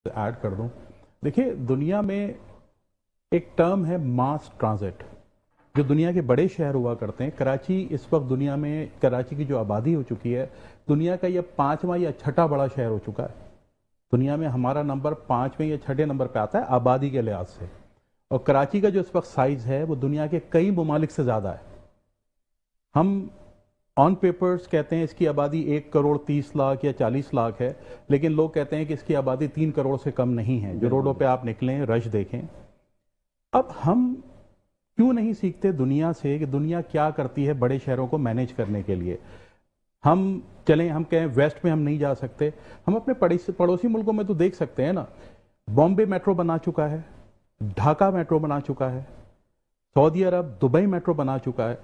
Add कर दूं। देखिए, दुनिया में एक टर्म है मास ट्रांजिट। जो दुनिया के बड़े शहर हुआ करते हैं, कराची इस वक्त दुनिया में, कराची की जो आबादी हो चुकी है, दुनिया का ये पांचवा या छठा बड़ा शहर हो चुका है। दुनिया में हमारा नंबर पांचवें या छठे नंबर पे आता है आबादी के लिहाज से। और कराची का जो इस वक्त साइज है वो दुनिया के कई ममालिक से ज़्यादा है। हम ऑन पेपर्स कहते हैं इसकी आबादी 1 करोड़ 30 लाख या 40 लाख है, लेकिन लोग कहते हैं कि इसकी आबादी 3 करोड़ से कम नहीं है। जो रोडों पे आप निकलें, रश देखें। अब हम क्यों नहीं सीखते दुनिया से कि दुनिया क्या करती है बड़े शहरों को मैनेज करने के लिए। हम चलें, हम कहें वेस्ट में हम नहीं जा सकते, हम अपने पड़ोसी मुल्कों में तो देख सकते हैं ना। बॉम्बे मेट्रो बना चुका है, ढाका मेट्रो बना चुका है, सऊदी अरब दुबई मेट्रो बना चुका है।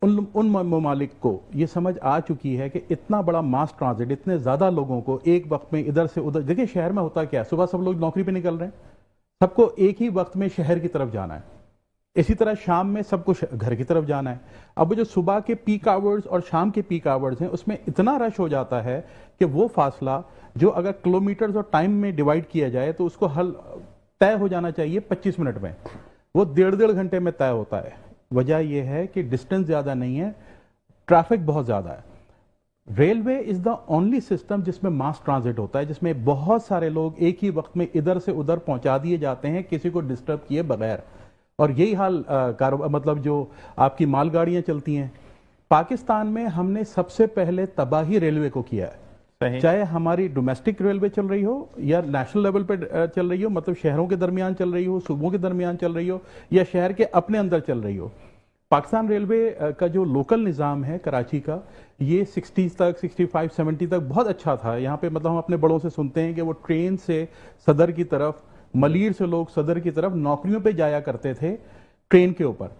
उन ममालिक को ये समझ आ चुकी है कि इतना बड़ा मास ट्रांजिट, इतने ज़्यादा लोगों को एक वक्त में इधर से उधर। देखिए, शहर में होता क्या है, सुबह सब लोग नौकरी पे निकल रहे हैं, सबको एक ही वक्त में शहर की तरफ जाना है। इसी तरह शाम में सबको घर की तरफ जाना है। अब जो सुबह के पीक आवर्स और शाम के पीक आवर्स हैं, उसमें इतना रश हो जाता है कि वो फासला जो अगर किलोमीटर्स और टाइम में डिवाइड किया जाए तो उसको हल तय हो जाना चाहिए 25 मिनट में, वो 1.5 घंटे में तय होता है। वजह यह है कि डिस्टेंस ज़्यादा नहीं है, ट्रैफिक बहुत ज़्यादा है। Railway is the only system जिसमें मास ट्रांजिट होता है, जिसमें बहुत सारे लोग एक ही वक्त में इधर से उधर पहुंचा दिए जाते हैं किसी को डिस्टर्ब किए बगैर। और यही हाल मतलब जो आपकी मालगाड़ियां चलती हैं, पाकिस्तान में हमने सबसे पहले तबाही रेलवे को किया है। चाहे हमारी डोमेस्टिक रेलवे चल रही हो या नेशनल लेवल पे चल रही हो, मतलब शहरों के दरमियान चल रही हो, सूबों के दरमियान चल रही हो, या शहर के अपने अंदर चल रही हो। पाकिस्तान रेलवे का जो लोकल निज़ाम है कराची का, ये 60 तक 65-70 तक बहुत अच्छा था। यहाँ पे मतलब हम अपने बड़ों से सुनते हैं कि वो ट्रेन से सदर की तरफ, मलीर से लोग सदर की तरफ नौकरियों पे जाया करते थे ट्रेन के ऊपर।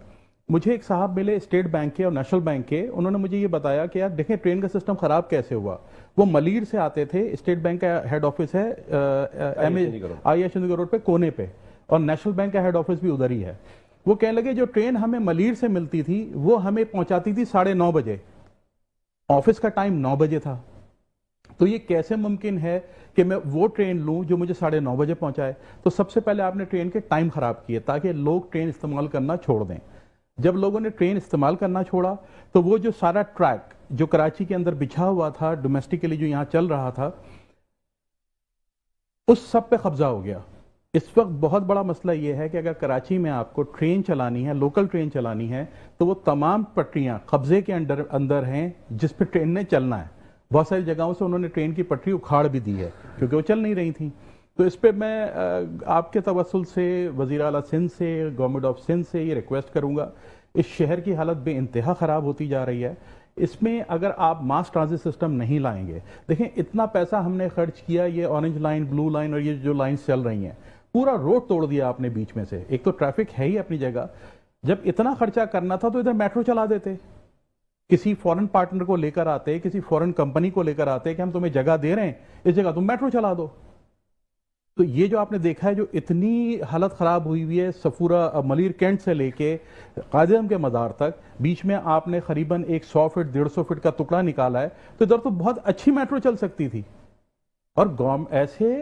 मुझे एक साहब मिले स्टेट बैंक के और नेशनल बैंक के, उन्होंने मुझे ये बताया कि यार देखें ट्रेन का सिस्टम खराब कैसे हुआ। वो मलीर से आते थे, स्टेट बैंक का हेड ऑफिस है आई रोड पे कोने पे, और नेशनल बैंक का हेड ऑफिस भी उधर ही है। वो कहने लगे जो ट्रेन हमें मलीर से मिलती थी वो हमें पहुंचाती थी 9:30 बजे, ऑफिस का टाइम 9 बजे था। तो ये कैसे मुमकिन है कि मैं वो ट्रेन लूं जो मुझे 9:30 बजे पहुंचाए। तो सबसे पहले आपने ट्रेन के टाइम खराब किए ताकि लोग ट्रेन इस्तेमाल करना छोड़ दें। जब लोगों ने ट्रेन इस्तेमाल करना छोड़ा तो वो जो सारा ट्रैक जो कराची के अंदर बिछा हुआ था डोमेस्टिकली, जो यहां चल रहा था, उस सब पे कब्जा हो गया। इस वक्त बहुत बड़ा मसला यह है कि अगर कराची में आपको ट्रेन चलानी है, लोकल ट्रेन चलानी है, तो वो तमाम पटरियां कब्जे के अंदर हैं जिस पे ट्रेन ने चलना है। बहुत सारी जगहों से उन्होंने ट्रेन की पटरी उखाड़ भी दी है क्योंकि वो चल नहीं रही थी। तो इस पे मैं आपके तवस्सुल से, वज़ीर आला सिंध से, गवर्नमेंट ऑफ सिंध से ये रिक्वेस्ट करूंगा। इस शहर की हालत बेइंतहा ख़राब होती जा रही है। इसमें अगर आप मास ट्रांजिट सिस्टम नहीं लाएंगे, देखें इतना पैसा हमने खर्च किया, ये ऑरेंज लाइन, ब्लू लाइन और ये जो लाइन्स चल रही हैं, पूरा रोड तोड़ दिया आपने बीच में से। एक तो ट्रैफिक है ही अपनी जगह, जब इतना खर्चा करना था तो इधर मेट्रो चला देते, किसी फॉरेन पार्टनर को लेकर आते, किसी फॉरेन कंपनी को लेकर आते कि हम तुम्हें जगह दे रहे हैं, इस जगह तुम मेट्रो चला दो। तो ये जो आपने देखा है, जो इतनी हालत खराब हुई है सफूरा मलीर कैंट से लेके कादिरम के मज़ार तक, बीच में आपने करीबन 100 फीट 150 फीट का टुकड़ा निकाला है। तो इधर तो बहुत अच्छी मेट्रो चल सकती थी। और ऐसे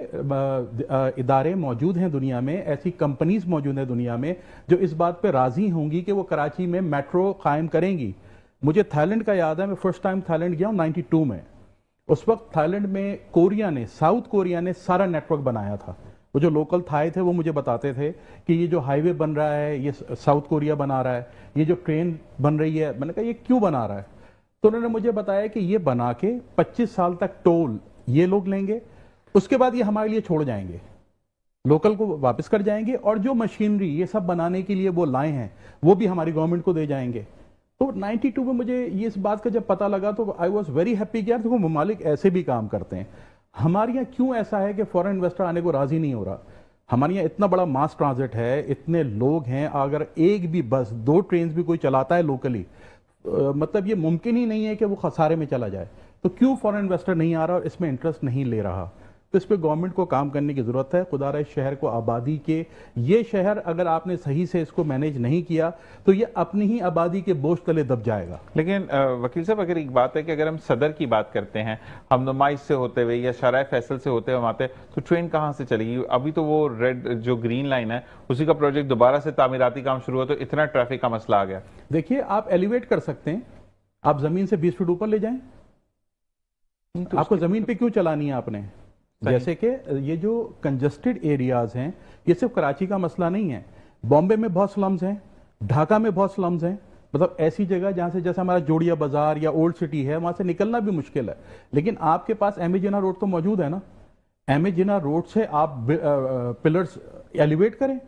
इदारे मौजूद हैं दुनिया में, ऐसी कंपनीज मौजूद हैं दुनिया में जो इस बात पे राजी होंगी कि वो कराची में मेट्रो कायम करेंगी। मुझे थाईलैंड का याद है, मैं फर्स्ट टाइम थाईलैंड गया हूँ 92 में। उस वक्त थाईलैंड में साउथ कोरिया ने सारा नेटवर्क बनाया था। वो जो लोकल थाई थे वो मुझे बताते थे कि ये जो हाईवे बन रहा है ये साउथ कोरिया बना रहा है, ये जो ट्रेन बन रही है, मैंने कहा ये क्यों बना रहा है। तो उन्होंने मुझे बताया कि ये बना के 25 साल तक टोल ये लोग लेंगे, उसके बाद ये हमारे लिए छोड़ जाएंगे, लोकल को वापस कर जाएंगे, और जो मशीनरी ये सब बनाने के लिए वो लाए हैं वो भी हमारी गवर्नमेंट को दे जाएंगे। तो 92 में मुझे ये इस बात का जब पता लगा तो आई वॉज वेरी हैप्पी कि यार देखो ममालिक ऐसे भी काम करते हैं। हमारे यहाँ क्यों ऐसा है कि फॉरेन इन्वेस्टर आने को राजी नहीं हो रहा। हमारे यहाँ इतना बड़ा मास ट्रांजिट है, इतने लोग हैं, अगर एक भी बस 2 ट्रेन भी कोई चलाता है लोकली, मतलब ये मुमकिन ही नहीं है कि वो खसारे में चला जाए। तो क्यों फॉरेन इन्वेस्टर नहीं आ रहा और इसमें इंटरेस्ट नहीं ले रहा। तो इस पे गवर्नमेंट को काम करने की जरूरत है। खुदारा इस शहर को आबादी के, ये शहर अगर आपने सही से इसको मैनेज नहीं किया तो ये अपनी ही आबादी के बोझ तले दब जाएगा। लेकिन वकील साहब, अगर एक बात है कि अगर हम सदर की बात करते हैं, हम नुमाइश से होते हुए या शराय फैसल से होते हुए आते, तो ट्रेन कहाँ से चलेगी? अभी तो वो रेड जो ग्रीन लाइन है उसी का प्रोजेक्ट दोबारा से तामीराती काम शुरू हुआ तो इतना ट्रैफिक का मसला आ गया। देखिए, आप एलिवेट कर सकते हैं, आप जमीन से 20 फीट ऊपर ले जाएं। तो आपको जमीन पे क्यों चलानी है आपने? जैसे कि ये जो कंजस्टेड एरियाज हैं, ये सिर्फ कराची का मसला नहीं है, बॉम्बे में बहुत स्लम्स हैं, ढाका में बहुत स्लम्स हैं। मतलब ऐसी जगह जहां से, जैसे हमारा जोड़िया बाजार या ओल्ड सिटी है, वहां से निकलना भी मुश्किल है। लेकिन आपके पास एमए जिन्ना रोड तो मौजूद है ना, एमए जिन्ना रोड से आप पिलर्स एलिवेट करें,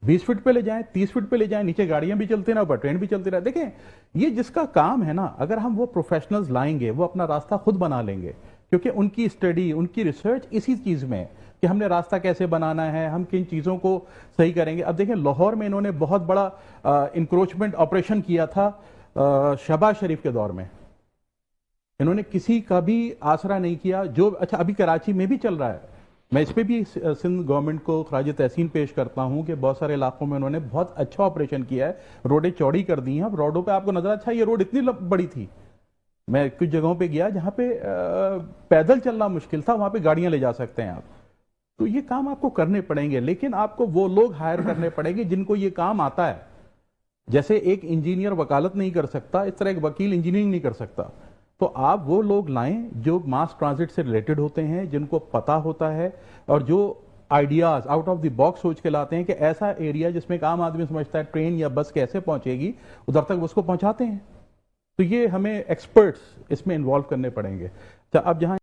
20 फीट पे ले जाएं, 30 फीट पे ले जाएं, नीचे गाड़ियां भी चलती ना, ऊपर ट्रेन भी चलती रहे। देखें, ये जिसका काम है ना, अगर हम वो प्रोफेशनल्स लाएंगे, वो अपना रास्ता खुद बना लेंगे, क्योंकि उनकी स्टडी, उनकी रिसर्च इसी चीज में है कि हमने रास्ता कैसे बनाना है, हम किन चीजों को सही करेंगे। अब देखें, लाहौर में इन्होंने बहुत बड़ा इंक्रोचमेंट ऑपरेशन किया था शहबाज शरीफ के दौर में। इन्होंने किसी का भी आसरा नहीं किया। जो अच्छा अभी कराची में भी चल रहा है, मैं इस पे भी सिंध गवर्नमेंट को खराज तहसीन पेश करता हूं कि बहुत सारे इलाकों में उन्होंने बहुत अच्छा ऑपरेशन किया है, रोडें चौड़ी कर दी हैं। अब रोडों पे आपको नजर, अच्छा ये रोड इतनी बड़ी थी, मैं कुछ जगहों पे गया जहां पे पैदल चलना मुश्किल था, वहां पे गाड़ियां ले जा सकते हैं आप। तो ये काम आपको करने पड़ेंगे, लेकिन आपको वो लोग हायर करने पड़ेंगे जिनको ये काम आता है। जैसे एक इंजीनियर वकालत नहीं कर सकता, इस तरह एक वकील इंजीनियरिंग नहीं कर सकता। तो आप वो लोग लाएं जो मास ट्रांजिट से रिलेटेड होते हैं, जिनको पता होता है, और जो ideas out of the box सोच के लाते हैं कि ऐसा एरिया जिसमें एक आम आदमी समझता है ट्रेन या बस कैसे पहुंचेगी, उधर तक उसको पहुंचाते हैं। तो ये हमें एक्सपर्ट्स इसमें इन्वॉल्व करने पड़ेंगे। तो अब जहां